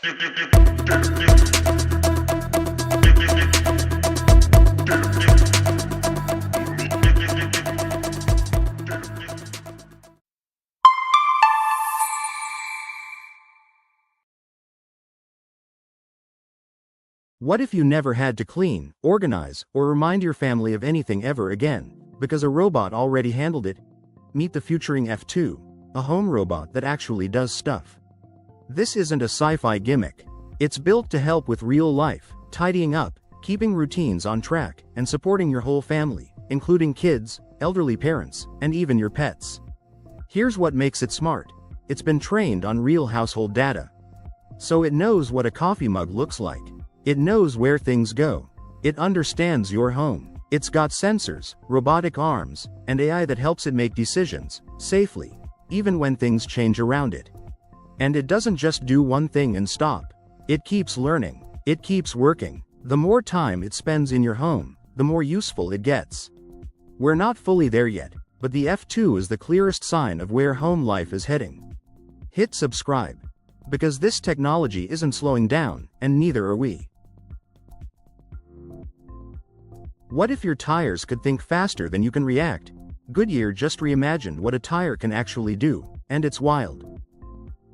What if you never had to clean, organize, or remind your family of anything ever again, because a robot already handled it? Meet the Futuring F2, a home robot that actually does stuff. This isn't a sci-fi gimmick. It's built to help with real life, tidying up, keeping routines on track, and supporting your whole family, including kids, elderly parents, and even your pets. Here's what makes it smart. It's been trained on real household data. So it knows what a coffee mug looks like. It knows where things go. It understands your home. It's got sensors, robotic arms, and AI that helps it make decisions, safely, even when things change around it. And it doesn't just do one thing and stop. It keeps learning. It keeps working. The more time it spends in your home, the more useful it gets. We're not fully there yet, but the F2 is the clearest sign of where home life is heading. Hit subscribe. Because this technology isn't slowing down, and neither are we. What if your tires could think faster than you can react? Goodyear just reimagined what a tire can actually do, and it's wild.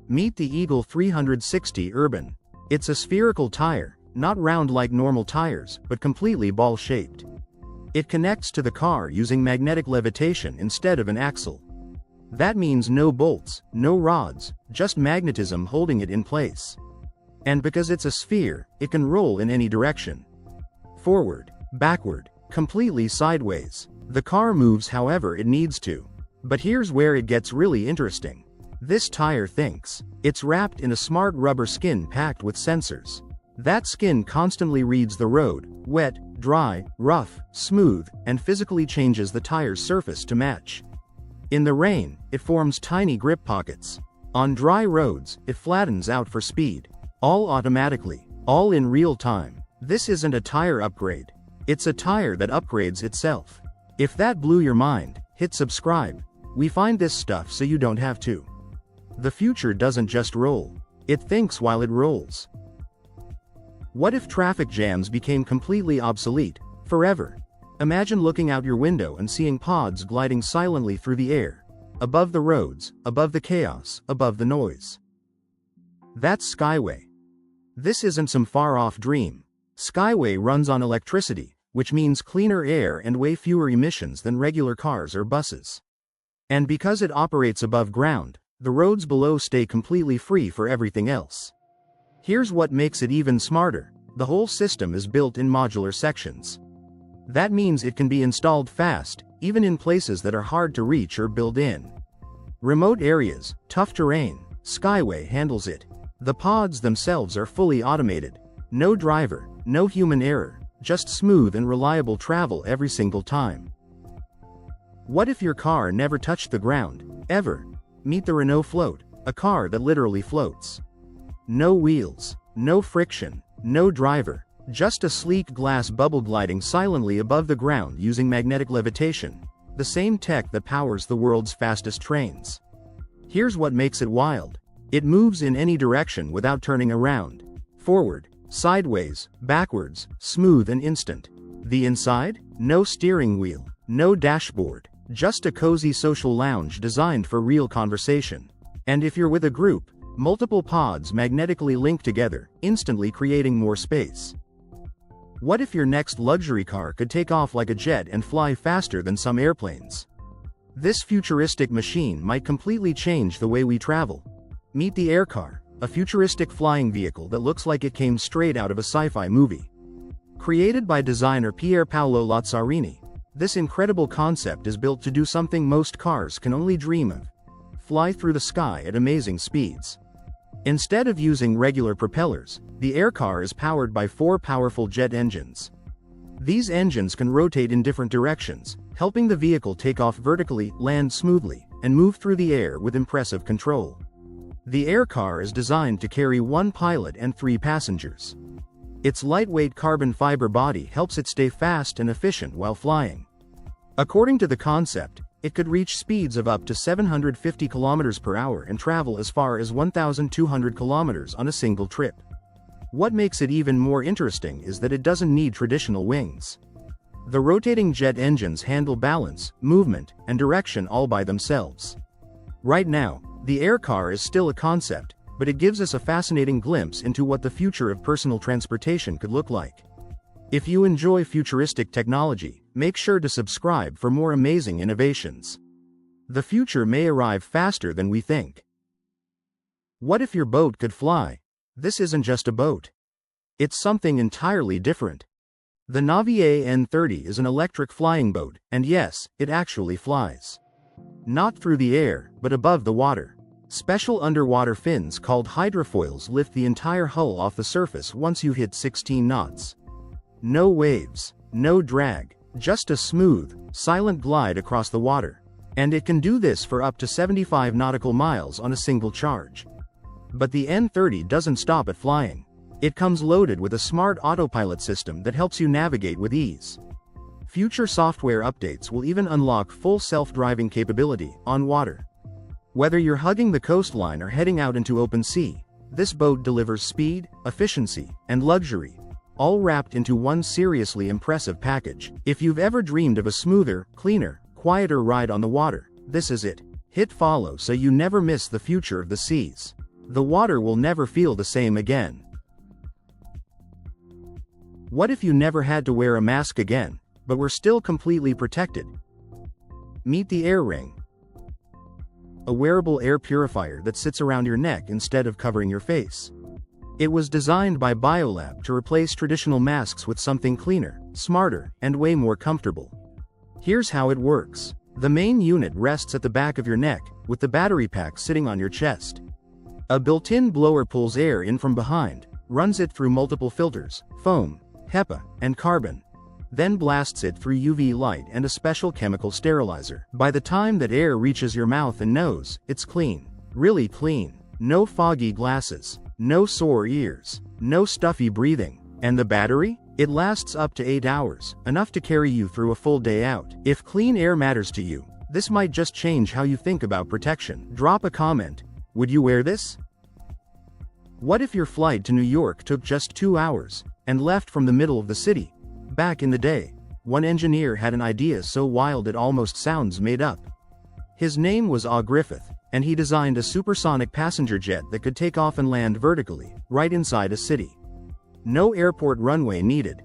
Meet the Eagle 360 Urban. It's a spherical tire, not round like normal tires, but completely ball-shaped. It connects to the car using magnetic levitation instead of an axle. That means no bolts, no rods, just magnetism holding it in place. And because it's a sphere, it can roll in any direction. Forward, backward, completely sideways. The car moves however it needs to. But here's where it gets really interesting. This tire thinks. It's wrapped in a smart rubber skin packed with sensors. That skin constantly reads the road, wet, dry, rough, smooth, and physically changes the tire's surface to match. In the rain, it forms tiny grip pockets. On dry roads, it flattens out for speed. All automatically, all in real time. This isn't a tire upgrade. It's a tire that upgrades itself. If that blew your mind, hit subscribe. We find this stuff so you don't have to. The future doesn't just roll. It thinks while it rolls. What if traffic jams became completely obsolete, forever? Imagine looking out your window and seeing pods gliding silently through the air. Above the roads, above the chaos, above the noise. That's Skyway. This isn't some far-off dream. Skyway runs on electricity, which means cleaner air and way fewer emissions than regular cars or buses. And because it operates above ground, the roads below stay completely free for everything else. Here's what makes it even smarter. The whole system is built in modular sections. That means it can be installed fast, even in places that are hard to reach or build in. Remote areas, tough terrain, Skyway handles it. The pods themselves are fully automated. No driver, no human error, just smooth and reliable travel every single time. What if your car never touched the ground, ever? Meet the Renault Float, a car that literally floats. No wheels, no friction, no driver, just a sleek glass bubble gliding silently above the ground using magnetic levitation, the same tech that powers the world's fastest trains. Here's what makes it wild. It moves in any direction without turning around. Forward, sideways, backwards, smooth and instant. The inside? No steering wheel, no dashboard, just a cozy social lounge designed for real conversation. And if you're with a group, multiple pods magnetically link together, instantly creating more space. What if your next luxury car could take off like a jet and fly faster than some airplanes? This futuristic machine might completely change the way we travel. Meet the Air Car, a futuristic flying vehicle that looks like it came straight out of a sci-fi movie. Created by designer Pier Paolo Lazzarini, this incredible concept is built to do something most cars can only dream of: fly through the sky at amazing speeds. Instead of using regular propellers, the Air Car is powered by 4 powerful jet engines. These engines can rotate in different directions, helping the vehicle take off vertically, land smoothly, and move through the air with impressive control. The Air Car is designed to carry 1 pilot and 3 passengers. Its lightweight carbon fiber body helps it stay fast and efficient while flying. According to the concept, It could reach speeds of up to 750 kilometers per hour and travel as far as 1,200 kilometers on a single trip. What makes it even more interesting is that it doesn't need traditional wings. The rotating jet engines handle balance, movement, and direction all by themselves. Right now, the air car is still a concept, but it gives us a fascinating glimpse into what the future of personal transportation could look like. If you enjoy futuristic technology, make sure to subscribe for more amazing innovations. The future may arrive faster than we think. What if your boat could fly? This isn't just a boat. It's something entirely different. The Navier N30 is an electric flying boat, and yes, it actually flies. Not through the air, but above the water. Special underwater fins called hydrofoils lift the entire hull off the surface once you hit 16 knots. No waves, no drag, just a smooth, silent glide across the water. And it can do this for up to 75 nautical miles on a single charge. But the N30 doesn't stop at flying. It comes loaded with a smart autopilot system that helps you navigate with ease. Future software updates will even unlock full self-driving capability on water. Whether you're hugging the coastline or heading out into open sea, this boat delivers speed, efficiency, and luxury, all wrapped into one seriously impressive package. If you've ever dreamed of a smoother, cleaner, quieter ride on the water, this is it. Hit follow so you never miss the future of the seas. The water will never feel the same again. What if you never had to wear a mask again, but were still completely protected? Meet the Air Ring. A wearable air purifier that sits around your neck instead of covering your face. It was designed by Biolab to replace traditional masks with something cleaner, smarter, and way more comfortable. Here's how it works. The main unit rests at the back of your neck, with the battery pack sitting on your chest. A built-in blower pulls air in from behind, runs it through multiple filters, foam, HEPA, and carbon, then blasts it through UV light and a special chemical sterilizer. By the time that air reaches your mouth and nose, it's clean. Really clean. No foggy glasses. No sore ears. No stuffy breathing. And the battery? It lasts up to 8 hours, enough to carry you through a full day out. If clean air matters to you, this might just change how you think about protection. Drop a comment. Would you wear this? What if your flight to New York took just 2 hours, and left from the middle of the city? Back in the day, one engineer had an idea so wild it almost sounds made up. His name was Griffith, and he designed a supersonic passenger jet that could take off and land vertically, right inside a city. No airport runway needed.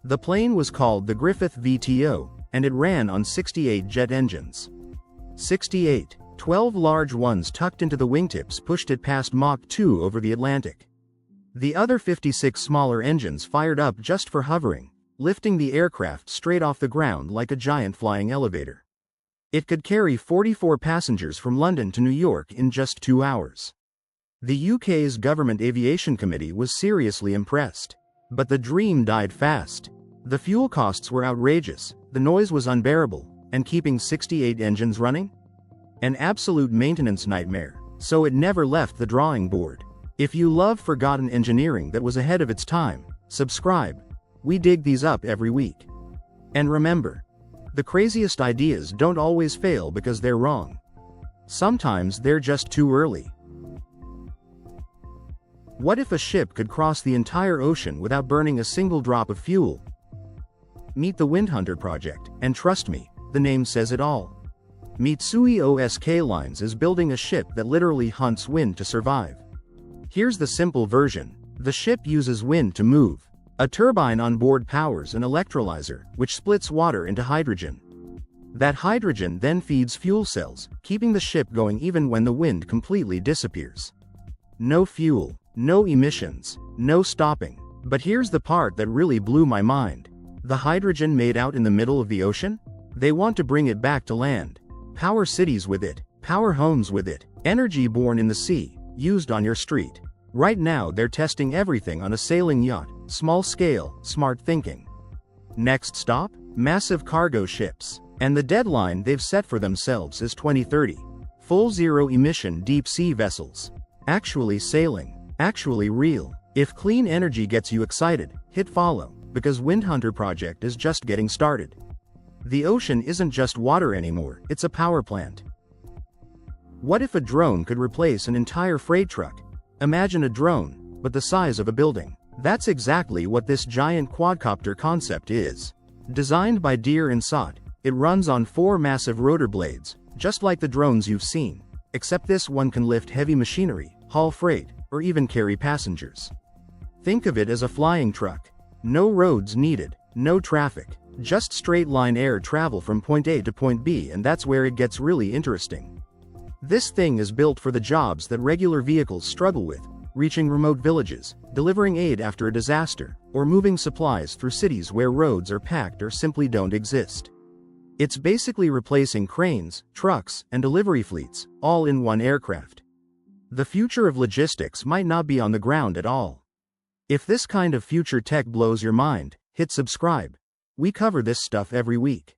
The plane was called the Griffith VTO, and it ran on 68 jet engines. 68. 12 large ones tucked into the wingtips pushed it past Mach 2 over the Atlantic. The other 56 smaller engines fired up just for hovering, lifting the aircraft straight off the ground like a giant flying elevator. It could carry 44 passengers from London to New York in just 2 hours. The UK's Government Aviation Committee was seriously impressed. But the dream died fast. The fuel costs were outrageous, the noise was unbearable, and keeping 68 engines running? An absolute maintenance nightmare, so it never left the drawing board. If you love forgotten engineering that was ahead of its time, subscribe. We dig these up every week. And remember, the craziest ideas don't always fail because they're wrong. Sometimes they're just too early. What if a ship could cross the entire ocean without burning a single drop of fuel? Meet the Windhunter project, and trust me, the name says it all. Mitsui O.S.K. Lines is building a ship that literally hunts wind to survive. Here's the simple version. The ship uses wind to move. A turbine on board powers an electrolyzer, which splits water into hydrogen. That hydrogen then feeds fuel cells, keeping the ship going even when the wind completely disappears. No fuel, no emissions, no stopping. But here's the part that really blew my mind. The hydrogen made out in the middle of the ocean? They want to bring it back to land. Power cities with it, power homes with it, energy born in the sea, used on your street. Right now they're testing everything on a sailing yacht, small scale, smart thinking. Next stop? Massive cargo ships. And the deadline they've set for themselves is 2030. Full zero emission deep sea vessels. Actually sailing. Actually real. If clean energy gets you excited, hit follow, because Windhunter project is just getting started. The ocean isn't just water anymore, it's a power plant. What if a drone could replace an entire freight truck? Imagine a drone, but the size of a building. That's exactly what this giant quadcopter concept is. Designed by Deere and Sot, it runs on 4 massive rotor blades, just like the drones you've seen, except this one can lift heavy machinery, haul freight, or even carry passengers. Think of it as a flying truck. No roads needed, no traffic, just straight-line air travel from point A to point B, and that's where it gets really interesting. This thing is built for the jobs that regular vehicles struggle with, reaching remote villages, delivering aid after a disaster, or moving supplies through cities where roads are packed or simply don't exist. It's basically replacing cranes, trucks, and delivery fleets, all in one aircraft. The future of logistics might not be on the ground at all. If this kind of future tech blows your mind, hit subscribe. We cover this stuff every week.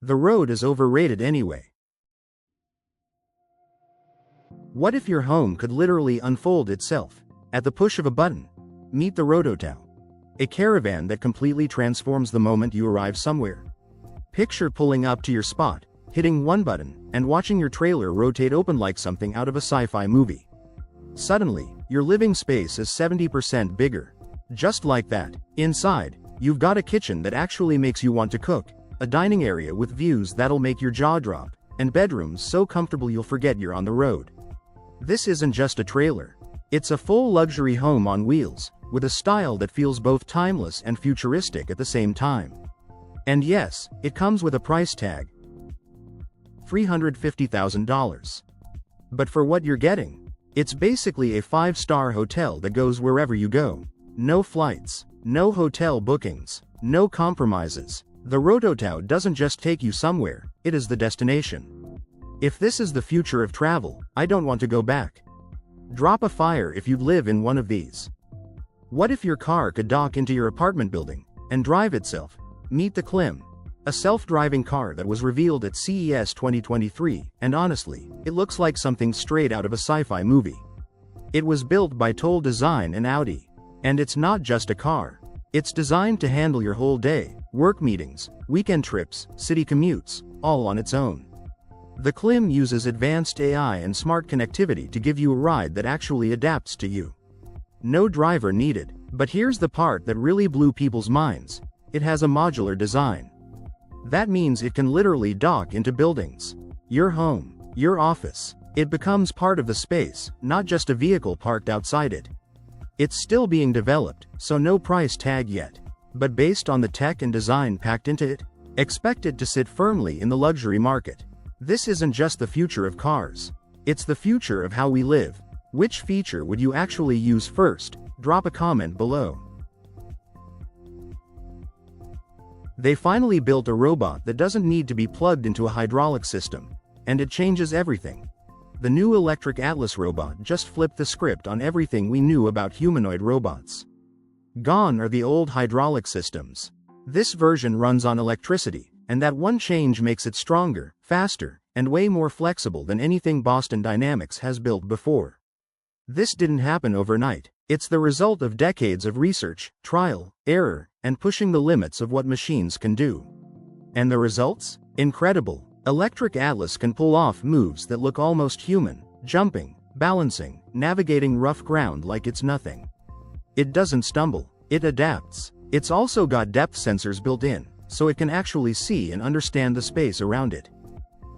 The road is overrated anyway. What if your home could literally unfold itself at the push of a button? Meet the Rototow, a caravan that completely transforms the moment you arrive somewhere. Picture pulling up to your spot, hitting one button, and watching your trailer rotate open like something out of a sci-fi movie. Suddenly, your living space is 70% bigger. Just like that. Inside, you've got a kitchen that actually makes you want to cook, a dining area with views that'll make your jaw drop, and bedrooms so comfortable you'll forget you're on the road. This isn't just a trailer. It's a full luxury home on wheels, with a style that feels both timeless and futuristic at the same time. And yes, it comes with a price tag. $350,000. But for what you're getting, it's basically a 5-star hotel that goes wherever you go. No flights, no hotel bookings, no compromises. The Rototow doesn't just take you somewhere, it is the destination. If this is the future of travel, I don't want to go back. Drop a fire if you'd live in one of these. What if your car could dock into your apartment building and drive itself? Meet the Clim, a self-driving car that was revealed at CES 2023, and honestly, it looks like something straight out of a sci-fi movie. It was built by Toll Design and Audi. And it's not just a car. It's designed to handle your whole day, work meetings, weekend trips, city commutes, all on its own. The Clim uses advanced AI and smart connectivity to give you a ride that actually adapts to you. No driver needed. But here's the part that really blew people's minds. It has a modular design. That means it can literally dock into buildings. Your home, your office. It becomes part of the space, not just a vehicle parked outside it. It's still being developed, so no price tag yet. But based on the tech and design packed into it, expect it to sit firmly in the luxury market. This isn't just the future of cars. It's the future of how we live. Which feature would you actually use first? Drop a comment below. They finally built a robot that doesn't need to be plugged into a hydraulic system. And it changes everything. The new electric Atlas robot just flipped the script on everything we knew about humanoid robots. Gone are the old hydraulic systems. This version runs on electricity, and that one change makes it stronger, faster, and way more flexible than anything Boston Dynamics has built before. This didn't happen overnight. It's the result of decades of research, trial, error, and pushing the limits of what machines can do. And the results? Incredible. Electric Atlas can pull off moves that look almost human, jumping, balancing, navigating rough ground like it's nothing. It doesn't stumble, it adapts. It's also got depth sensors built in, so it can actually see and understand the space around it.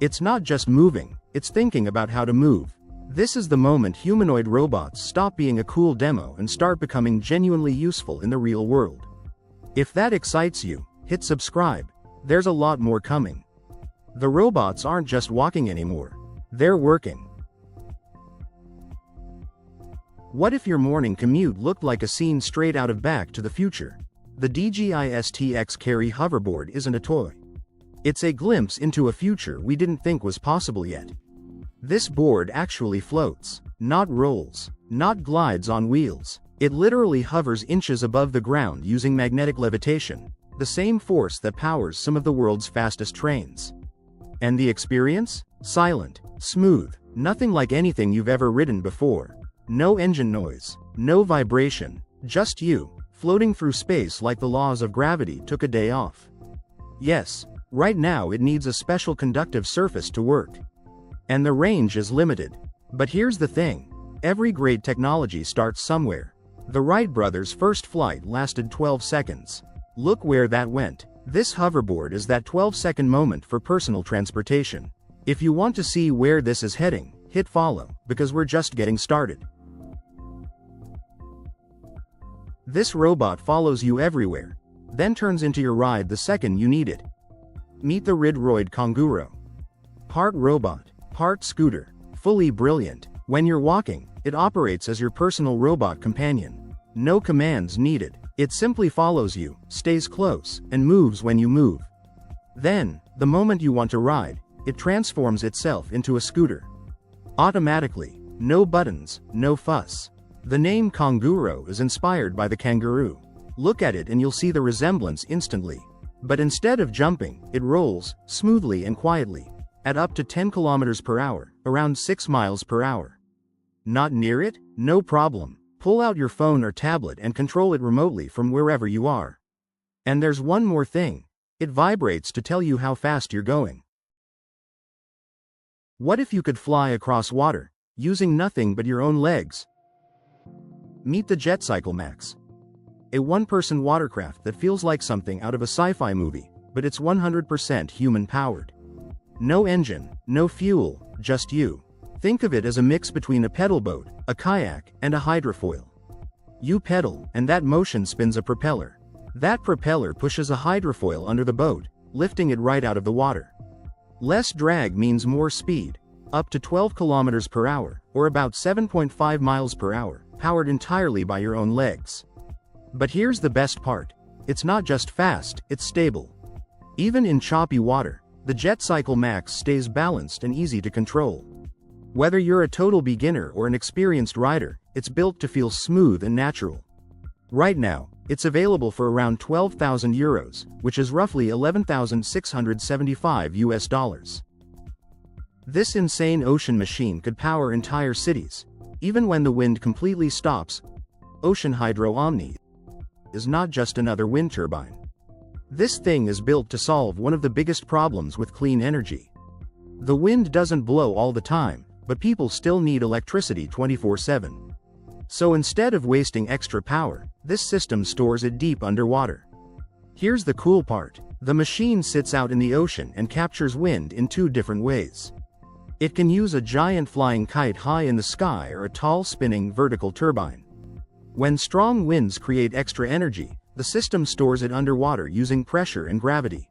It's not just moving, it's thinking about how to move. This is the moment humanoid robots stop being a cool demo and start becoming genuinely useful in the real world. If that excites you, hit subscribe. There's a lot more coming. The robots aren't just walking anymore. They're working. What if your morning commute looked like a scene straight out of Back to the Future? The DGISTX Carry hoverboard isn't a toy. It's a glimpse into a future we didn't think was possible yet. This board actually floats, not rolls, not glides on wheels. It literally hovers inches above the ground using magnetic levitation, the same force that powers some of the world's fastest trains. And the experience? Silent, smooth, nothing like anything you've ever ridden before. No engine noise, no vibration, just you, floating through space like the laws of gravity took a day off. Yes, Right now it needs a special conductive surface to work. And the range is limited. But here's the thing. Every great technology starts somewhere. The Wright brothers' first flight lasted 12 seconds. Look where that went. This hoverboard is that 12-second moment for personal transportation. If you want to see where this is heading, hit follow, because we're just getting started. This robot follows you everywhere, then turns into your ride the second you need it. Meet the Ridroid Kanguro. Part robot, part scooter, fully brilliant. When you're walking, it operates as your personal robot companion. No commands needed. It simply follows you, stays close, and moves when you move. Then, the moment you want to ride, it transforms itself into a scooter. Automatically, no buttons, no fuss. The name Kanguro is inspired by the kangaroo. Look at it and you'll see the resemblance instantly. But instead of jumping, it rolls, smoothly and quietly, at up to 10 kilometers per hour, around 6 miles per hour. Not near it? No problem. Pull out your phone or tablet and control it remotely from wherever you are. And there's one more thing. It vibrates to tell you how fast you're going. What if you could fly across water, using nothing but your own legs? Meet the JetCycle Max. A one-person watercraft that feels like something out of a sci-fi movie, but it's 100% human-powered. No engine, no fuel, just you. Think of it as a mix between a pedal boat, a kayak, and a hydrofoil. You pedal, and that motion spins a propeller. That propeller pushes a hydrofoil under the boat, lifting it right out of the water. Less drag means more speed, up to 12 kilometers per hour, or about 7.5 miles per hour, powered entirely by your own legs. But here's the best part. It's not just fast, it's stable. Even in choppy water, the JetCycle Max stays balanced and easy to control. Whether you're a total beginner or an experienced rider, it's built to feel smooth and natural. Right now, it's available for around 12,000 euros, which is roughly $11,675 US. This insane ocean machine could power entire cities. Even when the wind completely stops, Ocean Hydro Omni is not just another wind turbine. This thing is built to solve one of the biggest problems with clean energy. The wind doesn't blow all the time, but people still need electricity 24/7. So instead of wasting extra power, this system stores it deep underwater. Here's the cool part. The machine sits out in the ocean and captures wind in 2 different ways. It can use a giant flying kite high in the sky or a tall spinning vertical turbine. When strong winds create extra energy, the system stores it underwater using pressure and gravity.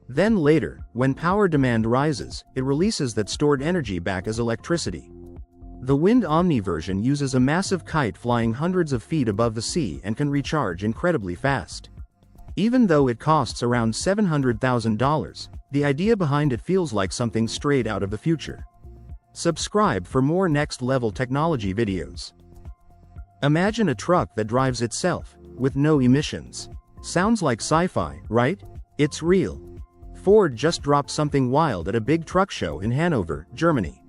Then later, when power demand rises, it releases that stored energy back as electricity. The Wind Omni version uses a massive kite flying hundreds of feet above the sea and can recharge incredibly fast. Even though it costs around $700,000, the idea behind it feels like something straight out of the future. Subscribe for more next-level technology videos. Imagine a truck that drives itself, with no emissions. Sounds like sci-fi, right? It's real. Ford just dropped something wild at a big truck show in Hanover, Germany.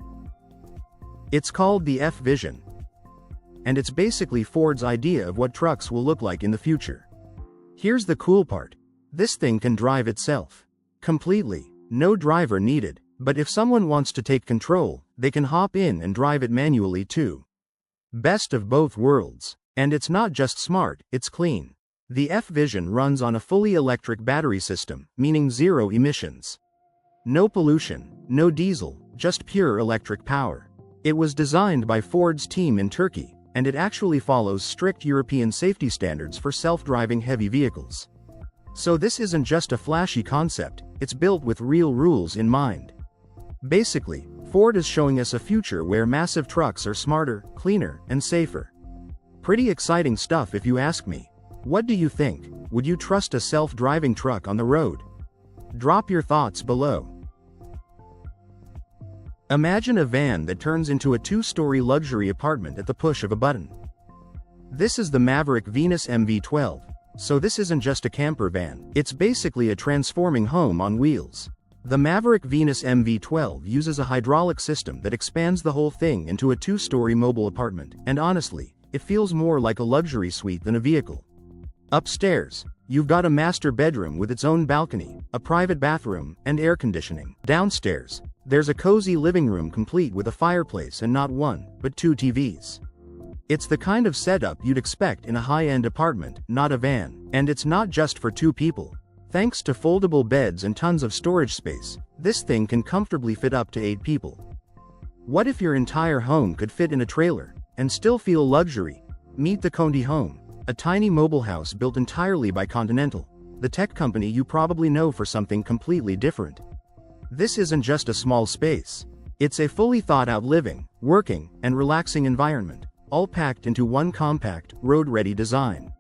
It's called the F-Vision. And it's basically Ford's idea of what trucks will look like in the future. Here's the cool part. This thing can drive itself. Completely. No driver needed. But if someone wants to take control, they can hop in and drive it manually too. Best of both worlds. And it's not just smart, it's clean. The F-Vision runs on a fully electric battery system, meaning zero emissions. No pollution, no diesel, just pure electric power. It was designed by Ford's team in Turkey, and it actually follows strict European safety standards for self-driving heavy vehicles. So this isn't just a flashy concept, it's built with real rules in mind. Basically, Ford is showing us a future where massive trucks are smarter, cleaner, and safer. Pretty exciting stuff if you ask me. What do you think? Would you trust a self-driving truck on the road? Drop your thoughts below. Imagine a van that turns into a 2-story luxury apartment at the push of a button. This is the Maverick Venus MV-12, so this isn't just a camper van, it's basically a transforming home on wheels. The Maverick Venus MV-12 uses a hydraulic system that expands the whole thing into a 2-story mobile apartment, and honestly, it feels more like a luxury suite than a vehicle. Upstairs, you've got a master bedroom with its own balcony, a private bathroom, and air conditioning. Downstairs, there's a cozy living room complete with a fireplace and not one, but 2 TVs. It's the kind of setup you'd expect in a high-end apartment, not a van. And it's not just for 2 people. Thanks to foldable beds and tons of storage space, this thing can comfortably fit up to 8 people. What if your entire home could fit in a trailer and still feel luxury? Meet the Conti Home, a tiny mobile house built entirely by Continental, the tech company you probably know for something completely different. This isn't just a small space. It's a fully thought-out living, working, and relaxing environment, all packed into one compact, road-ready design.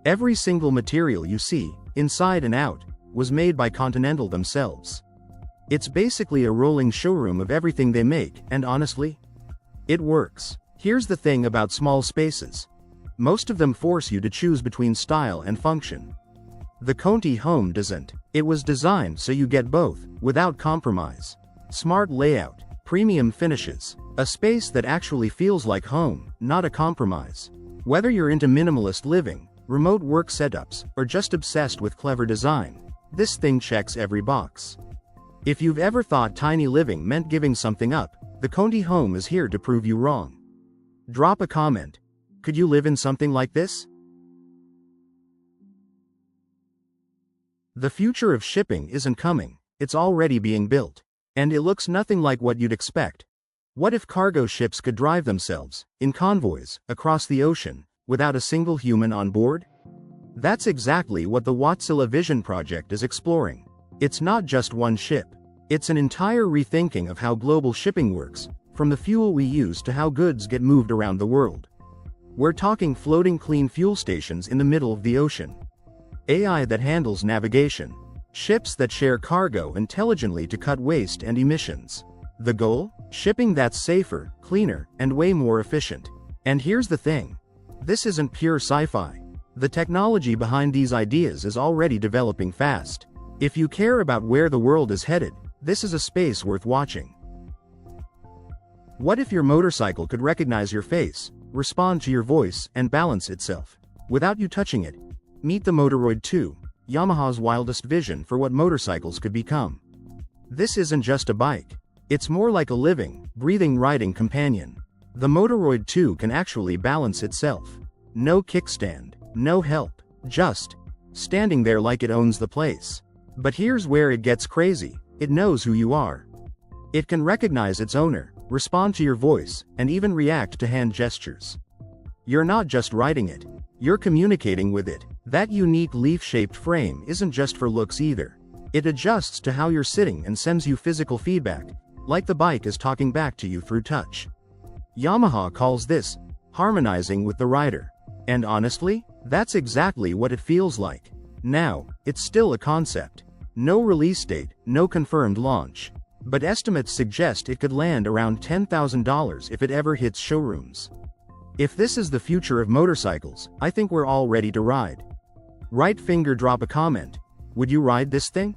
Every single material you see, inside and out, was made by Continental themselves. It's basically a rolling showroom of everything they make, and honestly, it works. Here's the thing about small spaces. Most of them force you to choose between style and function. The Conti Home doesn't. It was designed so you get both, without compromise. Smart layout, premium finishes, a space that actually feels like home, not a compromise. Whether you're into minimalist living, remote work setups, or just obsessed with clever design, this thing checks every box. If you've ever thought tiny living meant giving something up, the Conti Home is here to prove you wrong. Drop a comment. Could you live in something like this? The future of shipping isn't coming, it's already being built. And it looks nothing like what you'd expect. What if cargo ships could drive themselves, in convoys, across the ocean, without a single human on board? That's exactly what the Wärtsilä Vision project is exploring. It's not just one ship. It's an entire rethinking of how global shipping works, from the fuel we use to how goods get moved around the world. We're talking floating clean fuel stations in the middle of the ocean. AI that handles navigation. Ships that share cargo intelligently to cut waste and emissions. The goal? Shipping that's safer, cleaner, and way more efficient. And here's the thing. This isn't pure sci-fi. The technology behind these ideas is already developing fast. If you care about where the world is headed, this is a space worth watching. What if your motorcycle could recognize your face, respond to your voice, and balance itself without you touching it? Meet the Motoroid 2, Yamaha's wildest vision for what motorcycles could become. This isn't just a bike. It's more like a living, breathing riding companion. The Motoroid 2 can actually balance itself. No kickstand, no help, just standing there like it owns the place. But here's where it gets crazy. It knows who you are. It can recognize its owner, respond to your voice, and even react to hand gestures. You're not just riding it. You're communicating with it. That unique leaf-shaped frame isn't just for looks either. It adjusts to how you're sitting and sends you physical feedback, like the bike is talking back to you through touch. Yamaha calls this harmonizing with the rider. And honestly, that's exactly what it feels like. Now, it's still a concept. No release date, no confirmed launch. But estimates suggest it could land around $10,000 if it ever hits showrooms. If this is the future of motorcycles, I think we're all ready to ride. Right finger drop a comment. Would you ride this thing?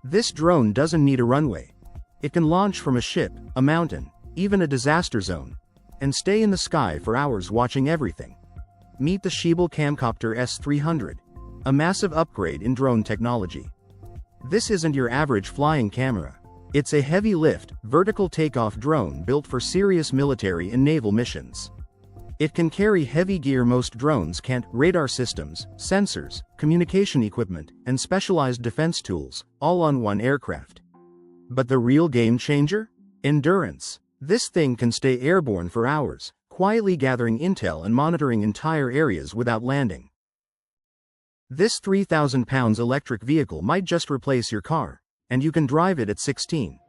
This drone doesn't need a runway. It can launch from a ship, a mountain, even a disaster zone, and stay in the sky for hours watching everything. Meet the Schiebel Camcopter S300, a massive upgrade in drone technology. This isn't your average flying camera. It's a heavy-lift, vertical takeoff drone built for serious military and naval missions. It can carry heavy gear most drones can't: radar systems, sensors, communication equipment, and specialized defense tools, all on one aircraft. But the real game changer? Endurance. This thing can stay airborne for hours, quietly gathering intel and monitoring entire areas without landing. This 3,000 pounds electric vehicle might just replace your car, and you can drive it at 16.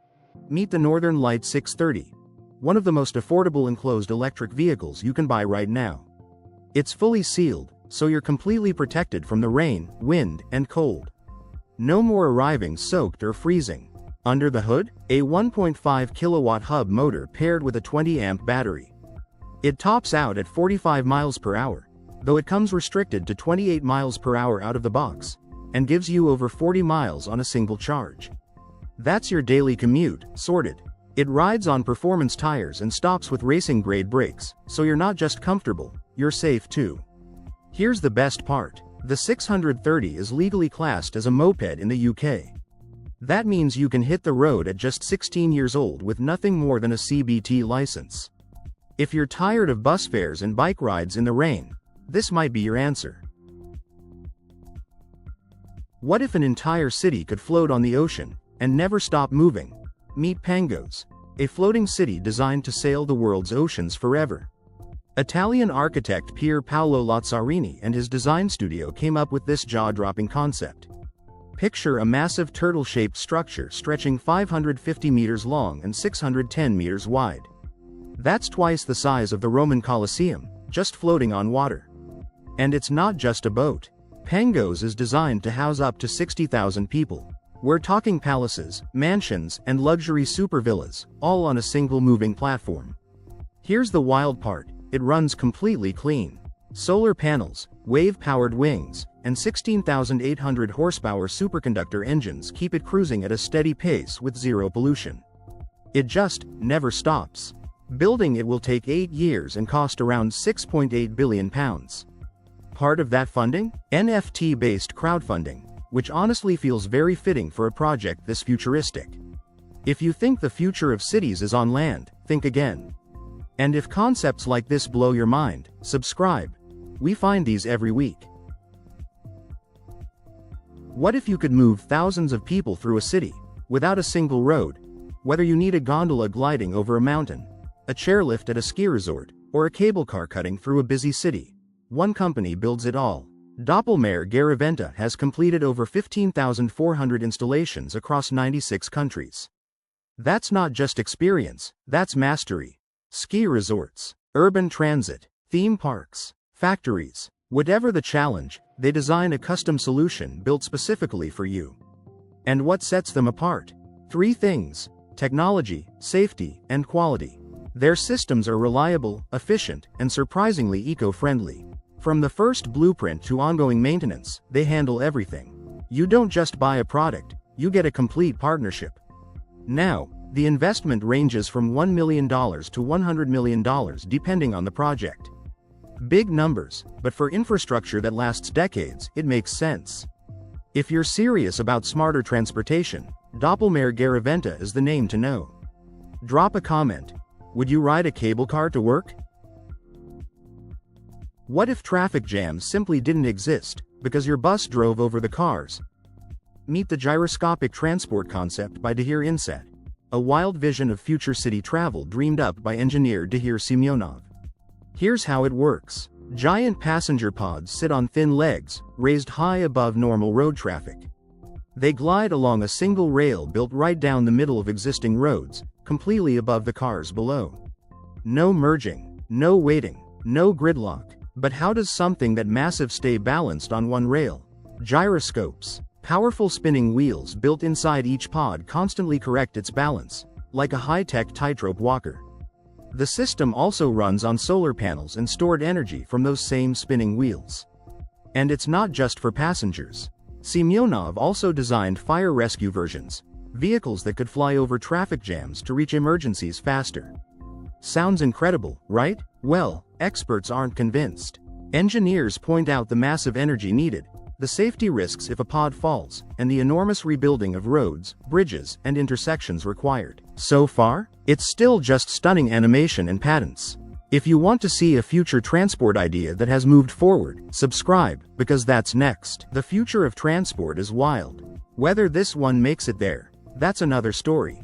Meet the Northern Light 630, one of the most affordable enclosed electric vehicles you can buy right now. It's fully sealed, so you're completely protected from the rain, wind, and cold. No more arriving soaked or freezing. Under the hood, a 1.5 kilowatt hub motor paired with a 20 amp battery. It tops out at 45 miles per hour, though it comes restricted to 28 miles per hour out of the box, and gives you over 40 miles on a single charge. That's your daily commute, sorted. It rides on performance tires and stops with racing-grade brakes, so you're not just comfortable, you're safe too. Here's the best part. The 630 is legally classed as a moped in the UK. That means you can hit the road at just 16 years old with nothing more than a CBT license. If you're tired of bus fares and bike rides in the rain, this might be your answer. What if an entire city could float on the ocean and never stop moving? Meet Pangos, a floating city designed to sail the world's oceans forever. Italian architect Pier Paolo Lazzarini and his design studio came up with this jaw-dropping concept. Picture a massive turtle-shaped structure stretching 550 meters long and 610 meters wide. That's twice the size of the Roman Colosseum, just floating on water. And it's not just a boat. Pangos is designed to house up to 60,000 people. We're talking palaces, mansions, and luxury super villas, all on a single moving platform. Here's the wild part. It runs completely clean. Solar panels, wave-powered wings, and 16,800 horsepower superconductor engines keep it cruising at a steady pace with zero pollution. It just never stops. Building it will take 8 years and cost around £6.8 billion. Part of that funding? NFT-based crowdfunding, which honestly feels very fitting for a project this futuristic. If you think the future of cities is on land, think again. And if concepts like this blow your mind, subscribe. We find these every week. What if you could move thousands of people through a city, without a single road? Whether you need a gondola gliding over a mountain, a chairlift at a ski resort, or a cable car cutting through a busy city, one company builds it all. Disclamier Garaventa has completed over 15,400 installations across 96 countries. That's not just experience, that's mastery. Ski resorts, urban transit, theme parks, factories, whatever the challenge, they design a custom solution built specifically for you. And what sets them apart? 3 things: technology, safety, and quality. Their systems are reliable, efficient, and surprisingly eco-friendly. From the first blueprint to ongoing maintenance, they handle everything. You don't just buy a product, you get a complete partnership. Now, the investment ranges from $1 million to $100 million depending on the project. Big numbers, but for infrastructure that lasts decades, it makes sense. If you're serious about smarter transportation, Disclamier Garaventa is the name to know. Drop a comment. Would you ride a cable car to work? What if traffic jams simply didn't exist, because your bus drove over the cars? Meet the gyroscopic transport concept by Dahir Insat, a wild vision of future city travel dreamed up by engineer Dahir Semyonov. Here's how it works. Giant passenger pods sit on thin legs, raised high above normal road traffic. They glide along a single rail built right down the middle of existing roads, completely above the cars below. No merging, no waiting, no gridlock. But how does something that massive stay balanced on one rail? Gyroscopes. Powerful spinning wheels built inside each pod constantly correct its balance, like a high-tech tightrope walker. The system also runs on solar panels and stored energy from those same spinning wheels. And it's not just for passengers. Semyonov also designed fire rescue versions, vehicles that could fly over traffic jams to reach emergencies faster. Sounds incredible, right? Well, experts aren't convinced. Engineers point out the massive energy needed, the safety risks if a pod falls, and the enormous rebuilding of roads, bridges, and intersections required. So far, it's still just stunning animation and patents. If you want to see a future transport idea that has moved forward, subscribe, because that's next. The future of transport is wild. Whether this one makes it there, that's another story.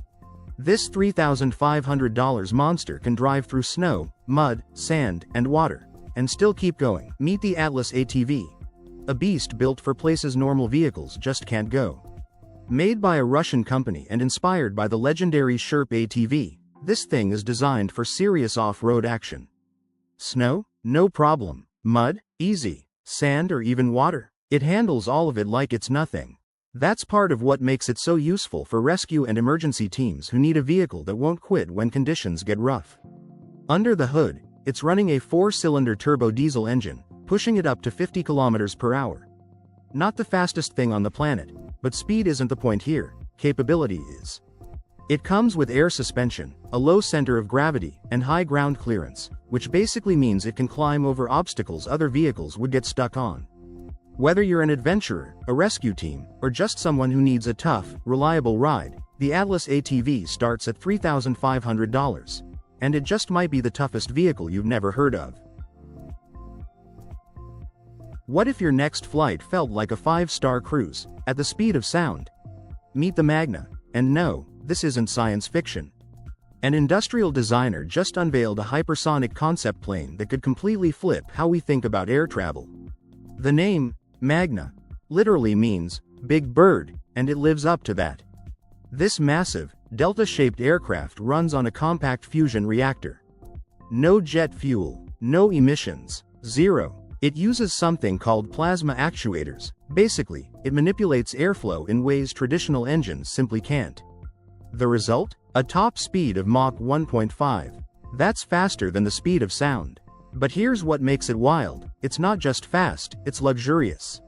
This $3,500 monster can drive through snow, mud, sand, and water, and still keep going. Meet the Atlas ATV, a beast built for places normal vehicles just can't go. Made by a Russian company and inspired by the legendary Sherp ATV, this thing is designed for serious off-road action. Snow? No problem. Mud? Easy. Sand or even water? It handles all of it like it's nothing. That's part of what makes it so useful for rescue and emergency teams who need a vehicle that won't quit when conditions get rough. Under the hood, it's running a 4-cylinder turbo diesel engine, pushing it up to 50 kilometers per hour. Not the fastest thing on the planet, but speed isn't the point here, capability is. It comes with air suspension, a low center of gravity, and high ground clearance, which basically means it can climb over obstacles other vehicles would get stuck on. Whether you're an adventurer, a rescue team, or just someone who needs a tough, reliable ride, the Atlas ATV starts at $3,500. And it just might be the toughest vehicle you've never heard of. What if your next flight felt like a 5-star cruise, at the speed of sound? Meet the Magna. And no, this isn't science fiction. An industrial designer just unveiled a hypersonic concept plane that could completely flip how we think about air travel. The name, Magna, literally means big bird, and it lives up to that. This massive, delta-shaped aircraft runs on a compact fusion reactor. No jet fuel, no emissions, zero. It uses something called plasma actuators. Basically, it manipulates airflow in ways traditional engines simply can't. The result? A top speed of Mach 1.5. That's faster than the speed of sound. But here's what makes it wild. It's not just fast, it's luxurious.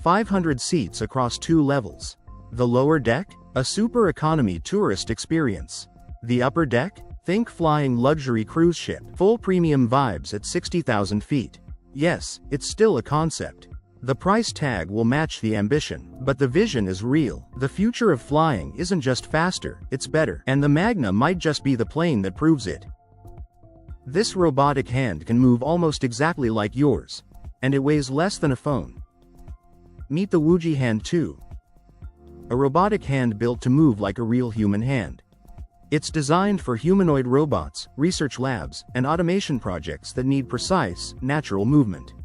500 seats across 2 levels. The lower deck? A super economy tourist experience. The upper deck? Think flying luxury cruise ship. Full premium vibes at 60,000 feet. Yes, it's still a concept. The price tag will match the ambition, but the vision is real. The future of flying isn't just faster, it's better. And the Magna might just be the plane that proves it. This robotic hand can move almost exactly like yours. And it weighs less than a phone. Meet the Wuji Hand 2. A robotic hand built to move like a real human hand. It's designed for humanoid robots, research labs, and automation projects that need precise, natural movement.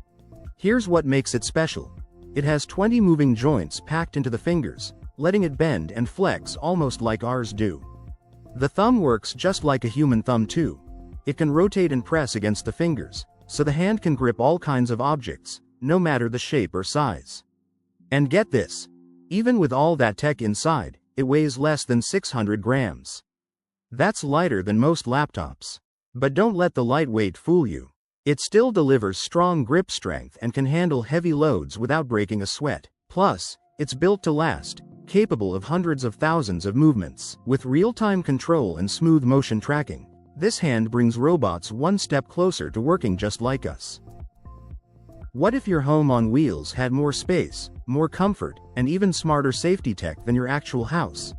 Here's what makes it special. It has 20 moving joints packed into the fingers, letting it bend and flex almost like ours do. The thumb works just like a human thumb too. It can rotate and press against the fingers, so the hand can grip all kinds of objects, no matter the shape or size. And get this, even with all that tech inside, it weighs less than 600 grams. That's lighter than most laptops. But don't let the lightweight fool you. It still delivers strong grip strength and can handle heavy loads without breaking a sweat. Plus, it's built to last, capable of hundreds of thousands of movements. With real-time control and smooth motion tracking, this hand brings robots one step closer to working just like us. What if your home on wheels had more space, more comfort, and even smarter safety tech than your actual house?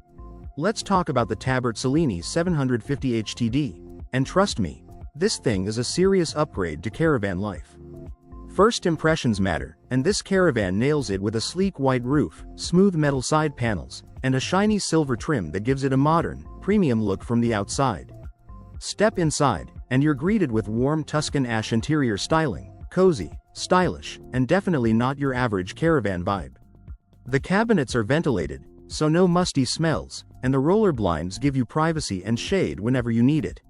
Let's talk about the Tabert Cellini 750 HTD. And trust me, this thing is a serious upgrade to caravan life. First impressions matter, and this caravan nails it with a sleek white roof, smooth metal side panels, and a shiny silver trim that gives it a modern, premium look from the outside. Step inside, and you're greeted with warm Tuscan ash interior styling, cozy, stylish, and definitely not your average caravan vibe. The cabinets are ventilated, so no musty smells, and the roller blinds give you privacy and shade whenever you need it.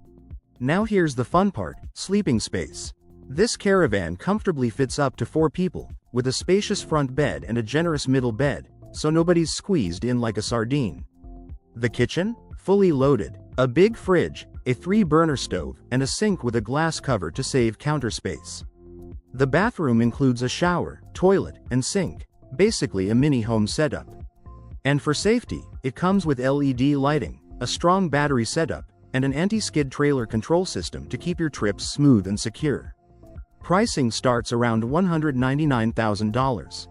Now here's the fun part, sleeping space. This caravan comfortably fits up to 4 people, with a spacious front bed and a generous middle bed, so nobody's squeezed in like a sardine. The kitchen? Fully loaded. A big fridge, a 3-burner stove, and a sink with a glass cover to save counter space. The bathroom includes a shower, toilet, and sink, basically a mini home setup. And for safety, it comes with LED lighting, a strong battery setup, and an anti-skid trailer control system to keep your trips smooth and secure. Pricing starts around $199,000.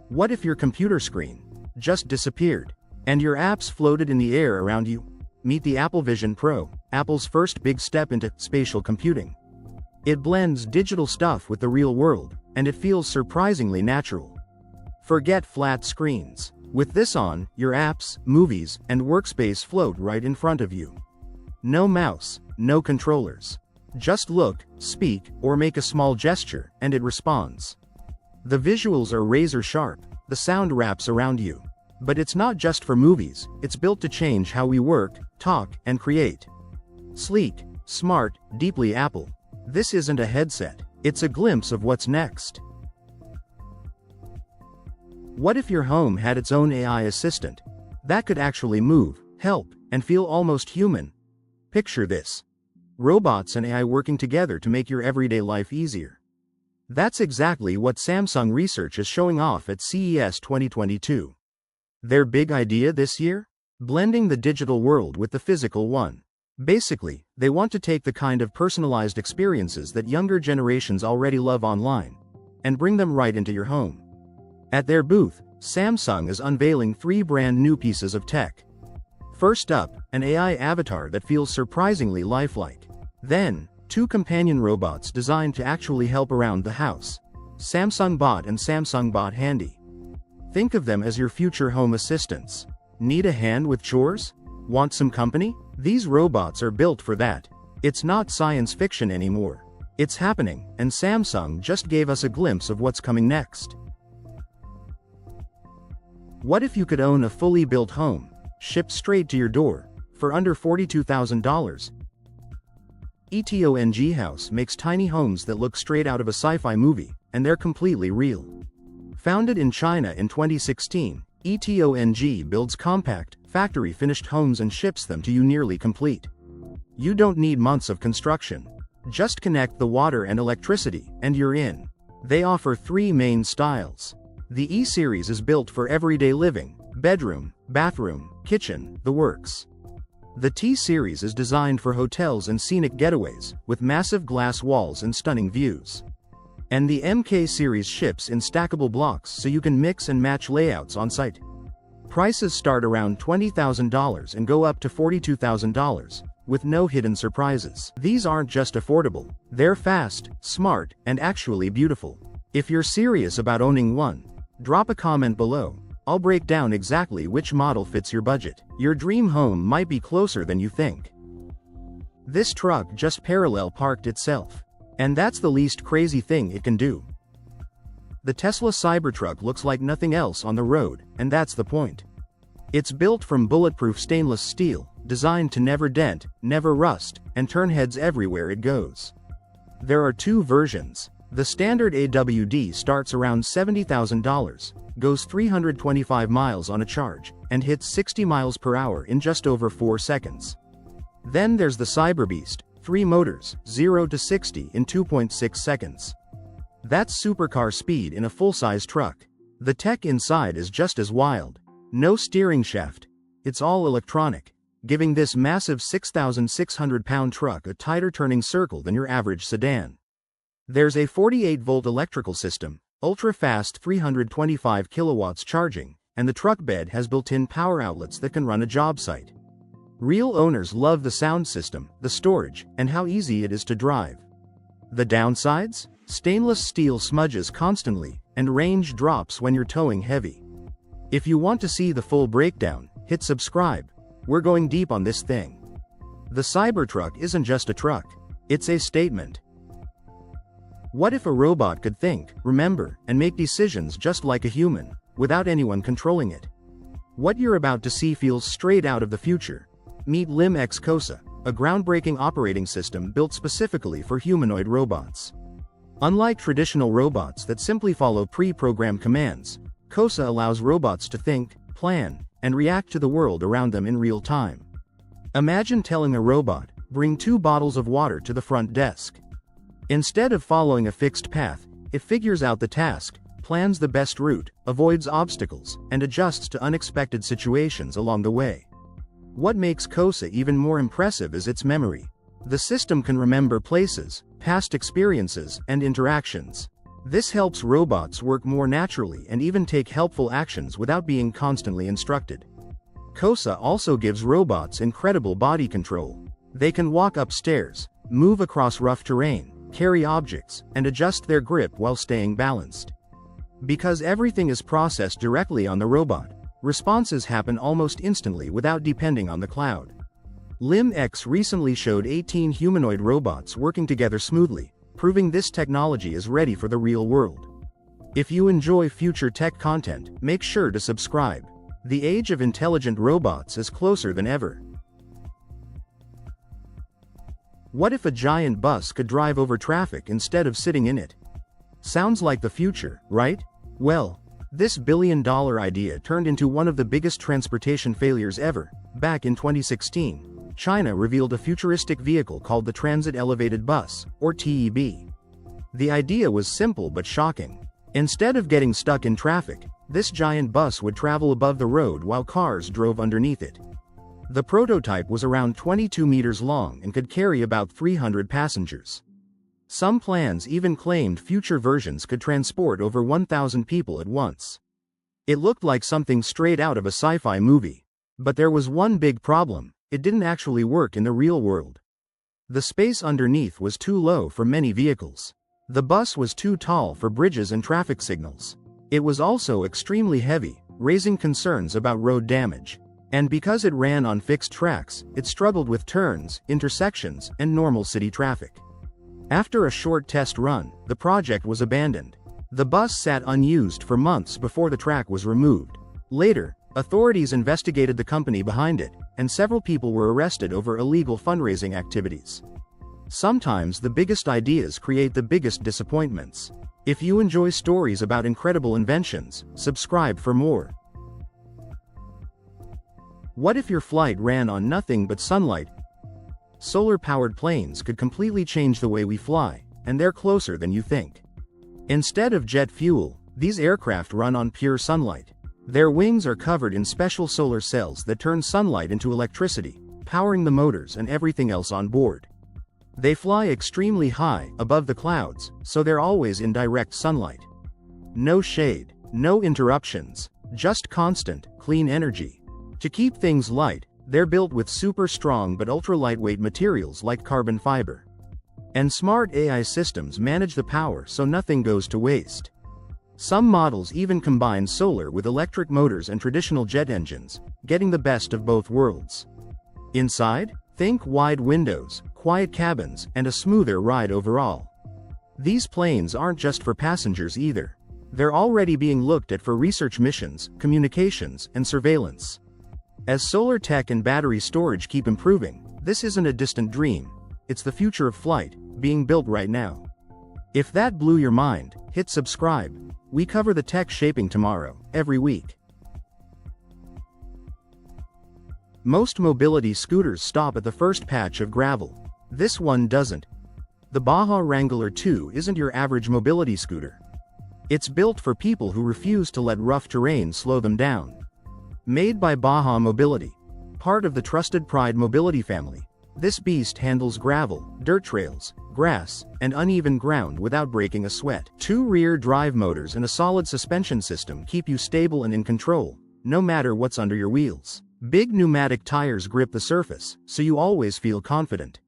What if your computer screen just disappeared, and your apps floated in the air around you? Meet the Apple Vision Pro, Apple's first big step into spatial computing. It blends digital stuff with the real world, and it feels surprisingly natural. Forget flat screens. With this on, your apps, movies, and workspace float right in front of you. No mouse, no controllers. Just look, speak, or make a small gesture, and it responds. The visuals are razor sharp, the sound wraps around you. But it's not just for movies, it's built to change how we work, talk, and create. Sleek, smart, deeply Apple. This isn't a headset, it's a glimpse of what's next. What if your home had its own AI assistant that could actually move, help, and feel almost human? Picture this. Robots and AI working together to make your everyday life easier. That's exactly what Samsung Research is showing off at CES 2022. Their big idea this year? Blending the digital world with the physical one. Basically, they want to take the kind of personalized experiences that younger generations already love online and bring them right into your home. At their booth, Samsung is unveiling 3 brand new pieces of tech. First up, an AI avatar that feels surprisingly lifelike. Then, 2 companion robots designed to actually help around the house, Samsung Bot and Samsung Bot Handy. Think of them as your future home assistants. Need a hand with chores? Want some company? These robots are built for that. It's not science fiction anymore. It's happening, and Samsung just gave us a glimpse of what's coming next. What if you could own a fully built home, shipped straight to your door, for under $42,000? ETONG House makes tiny homes that look straight out of a sci-fi movie, and they're completely real. Founded in China in 2016, ETONG builds compact, factory-finished homes and ships them to you nearly complete. You don't need months of construction. Just connect the water and electricity, and you're in. They offer 3 main styles. The E-Series is built for everyday living, bedroom, bathroom, kitchen, the works. The T-Series is designed for hotels and scenic getaways, with massive glass walls and stunning views. And the MK-Series ships in stackable blocks so you can mix and match layouts on site. Prices start around $20,000 and go up to $42,000, with no hidden surprises. These aren't just affordable, they're fast, smart, and actually beautiful. If you're serious about owning one, drop a comment below. I'll break down exactly which model fits your budget. Your dream home might be closer than you think. This truck just parallel parked itself. And that's the least crazy thing it can do. The Tesla Cybertruck looks like nothing else on the road, and that's the point. It's built from bulletproof stainless steel, designed to never dent, never rust, and turn heads everywhere it goes. There are 2 versions. The standard AWD starts around $70,000, goes 325 miles on a charge, and hits 60 miles per hour in just over 4 seconds. Then there's the Cyberbeast, 3 motors, 0 to 60 in 2.6 seconds. That's supercar speed in a full-size truck. The tech inside is just as wild. No steering shaft. It's all electronic, giving this massive 6,600-pound truck a tighter turning circle than your average sedan. There's a 48-volt electrical system, ultra-fast 325 kilowatts charging, and the truck bed has built-in power outlets that can run a job site. Real owners love the sound system, the storage, and how easy it is to drive. The downsides? Stainless steel smudges constantly, and range drops when you're towing heavy. If you want to see the full breakdown, hit subscribe. We're going deep on this thing. The Cybertruck isn't just a truck, it's a statement. What if a robot could think, remember, and make decisions just like a human, without anyone controlling it? What you're about to see feels straight out of the future. Meet LIM X COSA, a groundbreaking operating system built specifically for humanoid robots. Unlike traditional robots that simply follow pre-programmed commands, COSA allows robots to think, plan, and react to the world around them in real time. Imagine telling a robot, bring 2 bottles of water to the front desk. Instead of following a fixed path, it figures out the task, plans the best route, avoids obstacles, and adjusts to unexpected situations along the way. What makes COSA even more impressive is its memory. The system can remember places, past experiences, and interactions. This helps robots work more naturally and even take helpful actions without being constantly instructed. COSA also gives robots incredible body control. They can walk upstairs, move across rough terrain, carry objects, and adjust their grip while staying balanced. Because everything is processed directly on the robot, responses happen almost instantly without depending on the cloud. LIM X recently showed 18 humanoid robots working together smoothly, proving this technology is ready for the real world. If you enjoy future tech content, make sure to subscribe. The age of intelligent robots is closer than ever. What if a giant bus could drive over traffic instead of sitting in it? Sounds like the future, right? Well, this billion-dollar idea turned into one of the biggest transportation failures ever. Back in 2016, China revealed a futuristic vehicle called the Transit Elevated Bus, or TEB. The idea was simple but shocking. Instead of getting stuck in traffic, this giant bus would travel above the road while cars drove underneath it. The prototype was around 22 meters long and could carry about 300 passengers. Some plans even claimed future versions could transport over 1,000 people at once. It looked like something straight out of a sci-fi movie. But there was one big problem: it didn't actually work in the real world. The space underneath was too low for many vehicles. The bus was too tall for bridges and traffic signals. It was also extremely heavy, raising concerns about road damage. And because it ran on fixed tracks, it struggled with turns, intersections, and normal city traffic. After a short test run, the project was abandoned. The bus sat unused for months before the track was removed. Later, authorities investigated the company behind it, and several people were arrested over illegal fundraising activities. Sometimes the biggest ideas create the biggest disappointments. If you enjoy stories about incredible inventions, subscribe for more. What if your flight ran on nothing but sunlight? Solar-powered planes could completely change the way we fly, and they're closer than you think. Instead of jet fuel, these aircraft run on pure sunlight. Their wings are covered in special solar cells that turn sunlight into electricity, powering the motors and everything else on board. They fly extremely high, above the clouds, so they're always in direct sunlight. No shade, no interruptions, just constant, clean energy. To keep things light, they're built with super strong but ultra-lightweight materials like carbon fiber. And smart AI systems manage the power so nothing goes to waste. Some models even combine solar with electric motors and traditional jet engines, getting the best of both worlds. Inside, think wide windows, quiet cabins, and a smoother ride overall. These planes aren't just for passengers either. They're already being looked at for research missions, communications, and surveillance. As solar tech and battery storage keep improving, this isn't a distant dream. It's the future of flight, being built right now. If that blew your mind, hit subscribe. We cover the tech shaping tomorrow, every week. Most mobility scooters stop at the first patch of gravel. This one doesn't. The Baja Wrangler 2 isn't your average mobility scooter. It's built for people who refuse to let rough terrain slow them down. Made by Baja Mobility, part of the trusted Pride Mobility family, this beast handles gravel, dirt trails, grass, and uneven ground without breaking a sweat. 2 rear drive motors and a solid suspension system keep you stable and in control, no matter what's under your wheels. Big pneumatic tires grip the surface, so you always feel confident.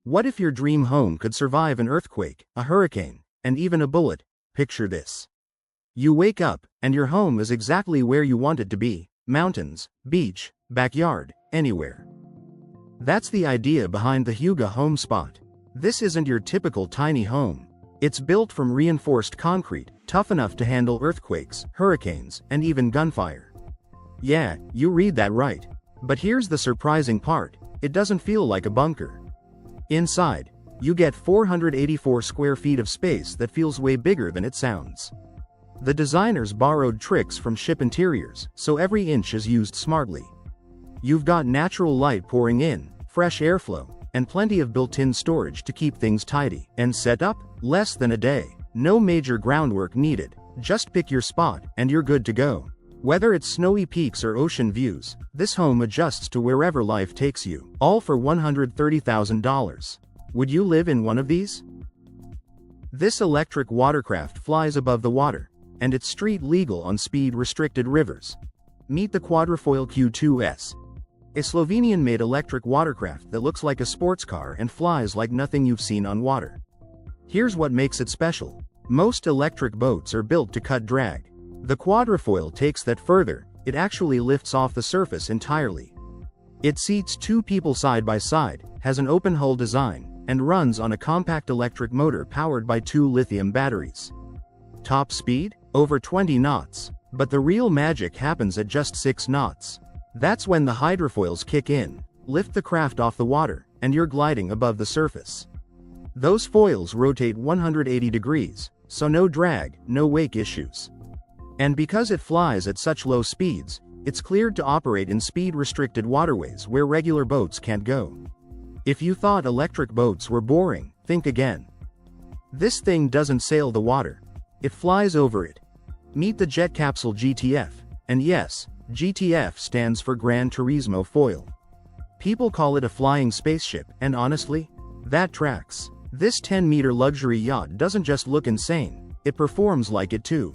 What if your dream home could survive an earthquake, a hurricane, and even a bullet? Picture this. You wake up, and your home is exactly where you want it to be: mountains, beach, backyard, anywhere. That's the idea behind the Huga Home Spot. This isn't your typical tiny home. It's built from reinforced concrete, tough enough to handle earthquakes, hurricanes, and even gunfire. Yeah, you read that right. But here's the surprising part: it doesn't feel like a bunker. Inside, you get 484 square feet of space that feels way bigger than it sounds. The designers borrowed tricks from ship interiors, so every inch is used smartly. You've got natural light pouring in, fresh airflow, and plenty of built-in storage to keep things tidy. And setup? Less than a day. No major groundwork needed. Just pick your spot, and you're good to go. Whether it's snowy peaks or ocean views, this home adjusts to wherever life takes you. All for $130,000. Would you live in one of these? This electric watercraft flies above the water, and it's street legal on speed-restricted rivers. Meet the Quadrifoil Q2S, a Slovenian-made electric watercraft that looks like a sports car and flies like nothing you've seen on water. Here's what makes it special. Most electric boats are built to cut drag. The Quadrifoil takes that further. It actually lifts off the surface entirely. It seats 2 people side by side, has an open-hull design, and runs on a compact electric motor powered by 2 lithium batteries. Top speed? Over 20 knots. But the real magic happens at just 6 knots. That's when the hydrofoils kick in, lift the craft off the water, and you're gliding above the surface. Those foils rotate 180 degrees, so no drag, no wake issues. And because it flies at such low speeds, it's cleared to operate in speed-restricted waterways where regular boats can't go. If you thought electric boats were boring, think again. This thing doesn't sail the water. It flies over it. Meet the Jet Capsule GTF, and yes, GTF stands for Gran Turismo Foil. People call it a flying spaceship, and honestly, that tracks. This 10-meter luxury yacht doesn't just look insane, it performs like it too.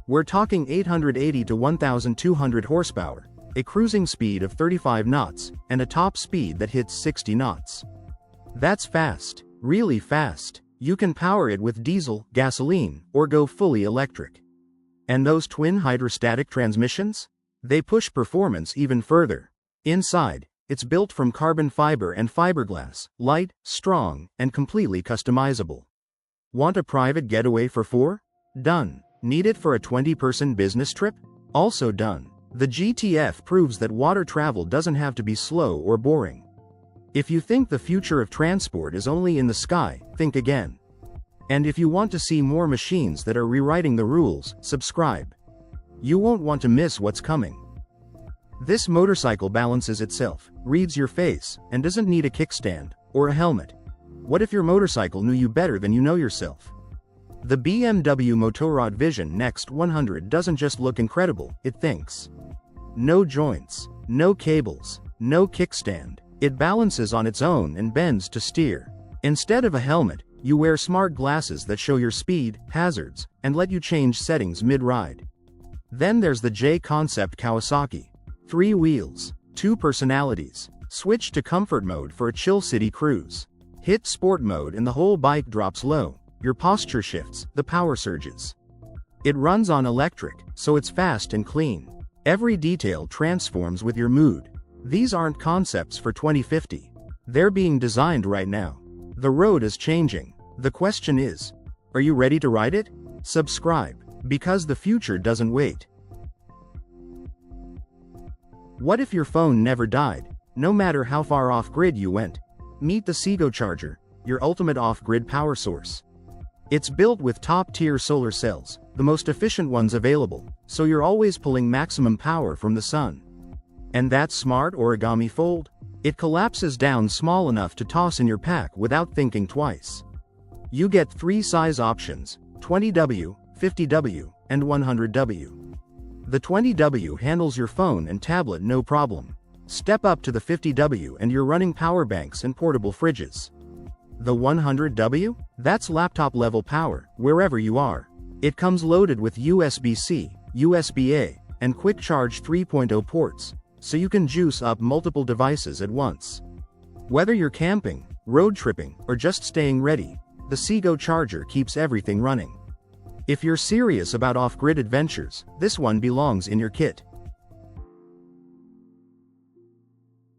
We're talking 880 to 1,200 horsepower, a cruising speed of 35 knots, and a top speed that hits 60 knots. That's fast, really fast. You can power it with diesel, gasoline, or go fully electric. And those twin hydrostatic transmissions? They push performance even further. Inside, it's built from carbon fiber and fiberglass, light, strong, and completely customizable. Want a private getaway for 4? Done. Need it for a 20-person business trip? Also done. The GTF proves that water travel doesn't have to be slow or boring. If you think the future of transport is only in the sky, think again. And if you want to see more machines that are rewriting the rules, subscribe. You won't want to miss what's coming. This motorcycle balances itself, reads your face, and doesn't need a kickstand or a helmet. What if your motorcycle knew you better than you know yourself? The BMW Motorrad Vision Next 100 doesn't just look incredible, it thinks. No joints, no cables, no kickstand. It balances on its own and bends to steer. Instead of a helmet, you wear smart glasses that show your speed, hazards, and let you change settings mid-ride. Then there's the J-Concept Kawasaki. 3 wheels, 2 personalities. Switch to comfort mode for a chill city cruise. Hit sport mode and the whole bike drops low. Your posture shifts, the power surges. It runs on electric, so it's fast and clean. Every detail transforms with your mood. These aren't concepts for 2050. They're being designed right now. The road is changing. The question is, are you ready to ride it? Subscribe, because the future doesn't wait. What if your phone never died, no matter how far off-grid you went? Meet the Seago Charger, your ultimate off-grid power source. It's built with top-tier solar cells, the most efficient ones available, so you're always pulling maximum power from the sun. And that smart origami fold? It collapses down small enough to toss in your pack without thinking twice. You get 3 size options, 20W, 50W, and 100W. The 20W handles your phone and tablet no problem. Step up to the 50W and you're running power banks and portable fridges. The 100W? That's laptop-level power, wherever you are. It comes loaded with USB-C, USB-A, and Quick Charge 3.0 ports, so you can juice up multiple devices at once. Whether you're camping, road tripping, or just staying ready, the Seago Charger keeps everything running. If you're serious about off-grid adventures, this one belongs in your kit.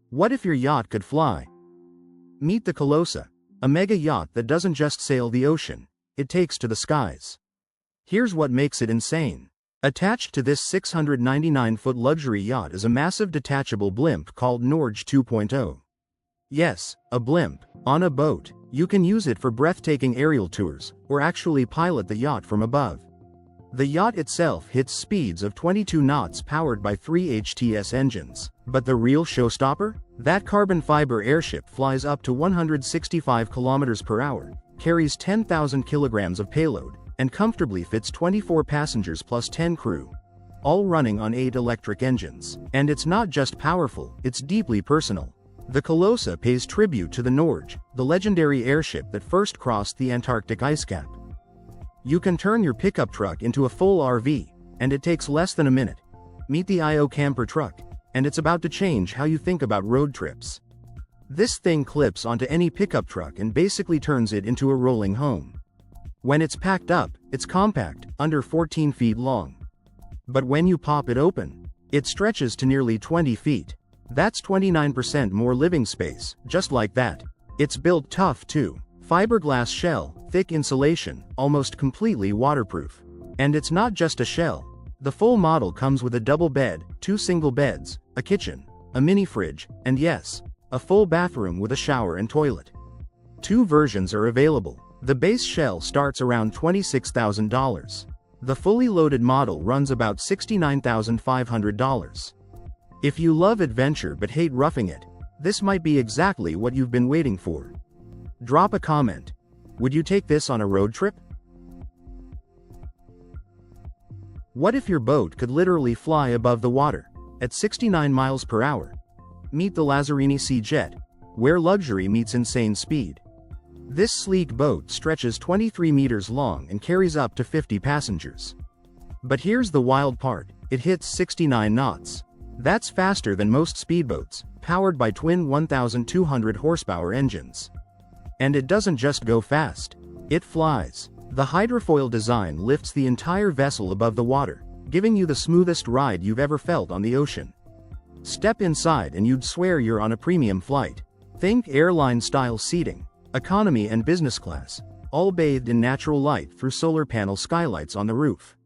What if your yacht could fly? Meet the Colossa, a mega yacht that doesn't just sail the ocean, it takes to the skies. Here's what makes it insane. Attached to this 699-foot luxury yacht is a massive detachable blimp called Norge 2.0. Yes, a blimp, on a boat. You can use it for breathtaking aerial tours, or actually pilot the yacht from above. The yacht itself hits speeds of 22 knots powered by 3 HTS engines. But the real showstopper? That carbon fiber airship flies up to 165 kilometers per hour, carries 10,000 kilograms of payload, and comfortably fits 24 passengers plus 10 crew. All running on 8 electric engines. And it's not just powerful, it's deeply personal. The Colossa pays tribute to the Norge, the legendary airship that first crossed the Antarctic ice cap. You can turn your pickup truck into a full RV, and it takes less than a minute. Meet the IO camper truck, and it's about to change how you think about road trips. This thing clips onto any pickup truck and basically turns it into a rolling home. When it's packed up, it's compact, under 14 feet long. But when you pop it open, it stretches to nearly 20 feet. That's 29% more living space, just like that. It's built tough too. Fiberglass shell, thick insulation, almost completely waterproof. And it's not just a shell. The full model comes with a double bed, 2 single beds, a kitchen, a mini fridge, and yes, a full bathroom with a shower and toilet. 2 versions are available. The base shell starts around $26,000. The fully loaded model runs about $69,500. If you love adventure but hate roughing it, this might be exactly what you've been waiting for. Drop a comment. Would you take this on a road trip? What if your boat could literally fly above the water? at 69 miles per hour. Meet the Lazzarini Sea Jet, where luxury meets insane speed. This sleek boat stretches 23 meters long and carries up to 50 passengers. But here's the wild part, it hits 69 knots. That's faster than most speedboats, powered by twin 1,200 horsepower engines. And it doesn't just go fast, it flies. The hydrofoil design lifts the entire vessel above the water, giving you the smoothest ride you've ever felt on the ocean. Step inside and you'd swear you're on a premium flight. Think airline-style seating, economy and business class, all bathed in natural light through solar panel skylights on the roof.